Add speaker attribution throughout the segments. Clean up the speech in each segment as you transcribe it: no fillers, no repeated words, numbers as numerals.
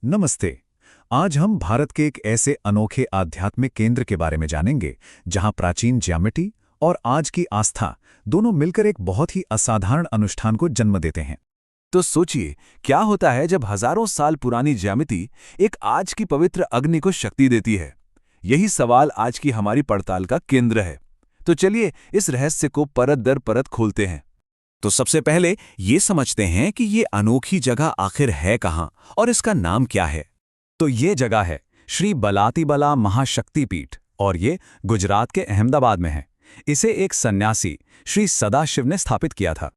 Speaker 1: नमस्ते। आज हम भारत के एक ऐसे अनोखे आध्यात्मिक केंद्र के बारे में जानेंगे जहां प्राचीन ज्यामिति और आज की आस्था दोनों मिलकर एक बहुत ही असाधारण अनुष्ठान को जन्म देते हैं।
Speaker 2: तो सोचिए, क्या होता है जब हजारों साल पुरानी ज्यामिति एक आज की पवित्र अग्नि को शक्ति देती है। यही सवाल आज की हमारी पड़ताल का केंद्र है। तो चलिए इस रहस्य को परत दर परत खोलते हैं। तो सबसे पहले ये समझते हैं कि ये अनोखी जगह आखिर है कहाँ और इसका नाम क्या है।
Speaker 1: तो ये जगह है श्री बलातिबला महाशक्तिपीठ और ये गुजरात के अहमदाबाद में है। इसे एक सन्यासी श्री सदाशिव ने स्थापित किया था।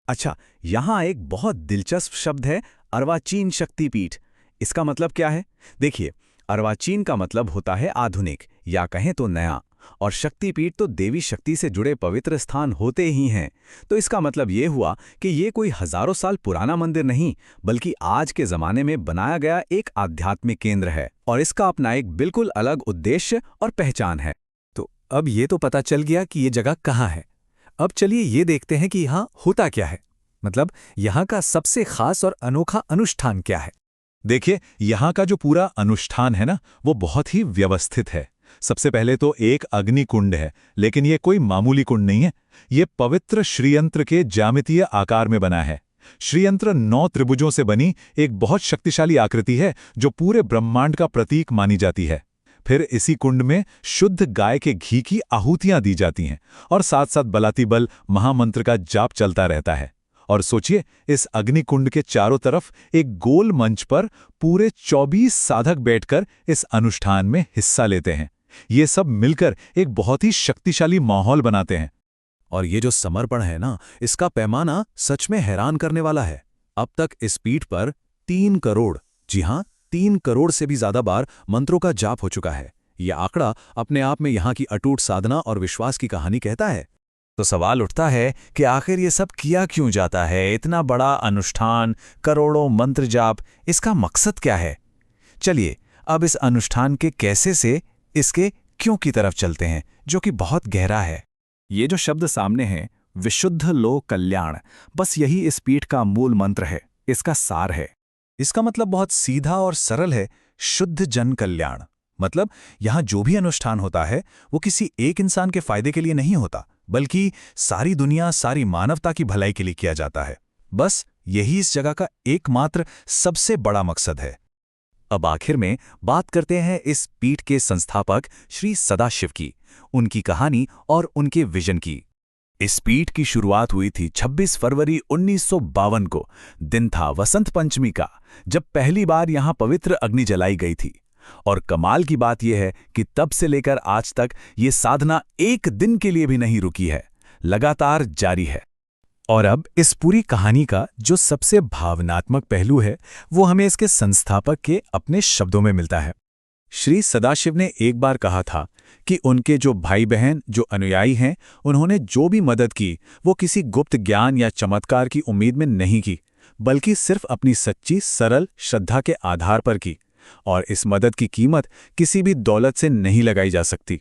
Speaker 1: अच्छा, यहाँ एक बहुत दिलचस्प शब्द है, अर्वाचीन शक्तिपीठ। इसका मतलब क्या है? देखिए, अर्वाचीन का मतलब होता है आधुनिक या कहें तो नया, और शक्तिपीठ तो देवी शक्ति से जुड़े पवित्र स्थान होते ही हैं। तो इसका मतलब ये हुआ कि ये कोई हजारों साल पुराना मंदिर नहीं, बल्कि आज के जमाने में बनाया गया एक आध्यात्मिक केंद्र है, और इसका अपना एक बिल्कुल अलग उद्देश्य और पहचान है। तो अब ये तो पता चल गया कि ये जगह कहाँ है। अब चलिए ये देखते हैं कि यहाँ होता क्या है, मतलब यहाँ का सबसे खास और अनोखा अनुष्ठान क्या है। देखिए, यहाँ का जो पूरा अनुष्ठान है ना, वो बहुत ही व्यवस्थित है। सबसे पहले तो एक अग्नि कुंड है, लेकिन ये कोई मामूली कुंड नहीं है। ये पवित्र श्रीयंत्र के ज्यामितीय आकार में बना है। श्रीयंत्र 9 त्रिभुजों से बनी एक बहुत शक्तिशाली आकृति है जो पूरे ब्रह्मांड का प्रतीक मानी जाती है। फिर इसी कुंड में शुद्ध गाय के घी की आहुतियां दी जाती हैं और साथ साथ बलातिबल महामंत्र का जाप चलता रहता है। और सोचिए, इस अग्निकुंड के चारों तरफ एक गोल मंच पर पूरे 24 साधक बैठकर इस अनुष्ठान में हिस्सा लेते हैं। ये सब मिलकर एक बहुत ही शक्तिशाली माहौल बनाते हैं।
Speaker 2: और ये जो समर्पण है ना, इसका पैमाना सच में हैरान करने वाला है। अब तक इस पीठ पर 3 करोड़, जी हां, 3 करोड़ से भी ज्यादा बार मंत्रों का जाप हो चुका है। यह आंकड़ा अपने आप में यहाँ की अटूट साधना और विश्वास की कहानी कहता है। तो सवाल उठता है कि आखिर ये सब किया क्यों जाता है? इतना बड़ा अनुष्ठान, करोड़ों मंत्र जाप, इसका मकसद क्या है? चलिए अब इस अनुष्ठान के कैसे से इसके क्यों की तरफ चलते हैं, जो कि बहुत गहरा है। ये जो शब्द सामने है, विशुद्ध लोक कल्याण, बस यही इस पीठ का मूल मंत्र है, इसका सार है। इसका मतलब बहुत सीधा और सरल है, शुद्ध जन कल्याण। मतलब यहाँ जो भी अनुष्ठान होता है वो किसी एक इंसान के फायदे के लिए नहीं होता, बल्कि सारी दुनिया, सारी मानवता की भलाई के लिए किया जाता है। बस यही इस जगह का एकमात्र सबसे बड़ा मकसद है। अब आखिर में बात करते हैं इस पीठ के संस्थापक श्री सदाशिव की, उनकी कहानी और उनके विजन की। इस पीठ की शुरुआत हुई थी 26 फरवरी 1952 को। दिन था वसंत पंचमी का, जब पहली बार यहां पवित्र अग्नि जलाई गई थी। और कमाल की बात यह है कि तब से लेकर आज तक ये साधना एक दिन के लिए भी नहीं रुकी है, लगातार जारी है। और अब इस पूरी कहानी का जो सबसे भावनात्मक पहलू है, वो हमें इसके संस्थापक के अपने शब्दों में मिलता है। श्री सदाशिव ने एक बार कहा था कि उनके जो भाई बहन, जो अनुयायी हैं, उन्होंने जो भी मदद की वो किसी गुप्त ज्ञान या चमत्कार की उम्मीद में नहीं की, बल्कि सिर्फ अपनी सच्ची सरल श्रद्धा के आधार पर की। और इस मदद की कीमत किसी भी दौलत से नहीं लगाई जा सकती।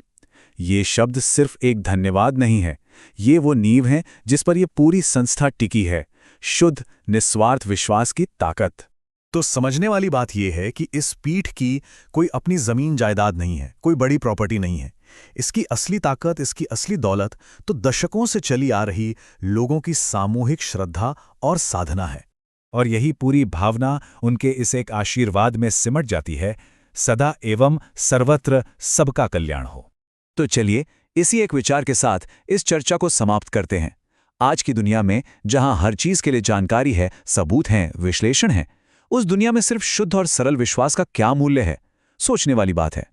Speaker 2: ये शब्द सिर्फ एक धन्यवाद नहीं है, ये वो नींव है जिस पर यह पूरी संस्था टिकी है, शुद्ध निस्वार्थ विश्वास की ताकत।
Speaker 3: तो समझने वाली बात यह है कि इस पीठ की कोई अपनी जमीन जायदाद नहीं है, कोई बड़ी प्रॉपर्टी नहीं है। इसकी असली ताकत, इसकी असली दौलत तो दशकों से चली आ रही लोगों की सामूहिक श्रद्धा और साधना है।
Speaker 1: और यही पूरी भावना उनके इस एक आशीर्वाद में सिमट जाती है, सदा एवं सर्वत्र सबका कल्याण हो।
Speaker 2: तो चलिए इसी एक विचार के साथ इस चर्चा को समाप्त करते हैं। आज की दुनिया में जहां हर चीज के लिए जानकारी है, सबूत हैं, विश्लेषण है, उस दुनिया में सिर्फ शुद्ध और सरल विश्वास का क्या मूल्य है? सोचने वाली बात है।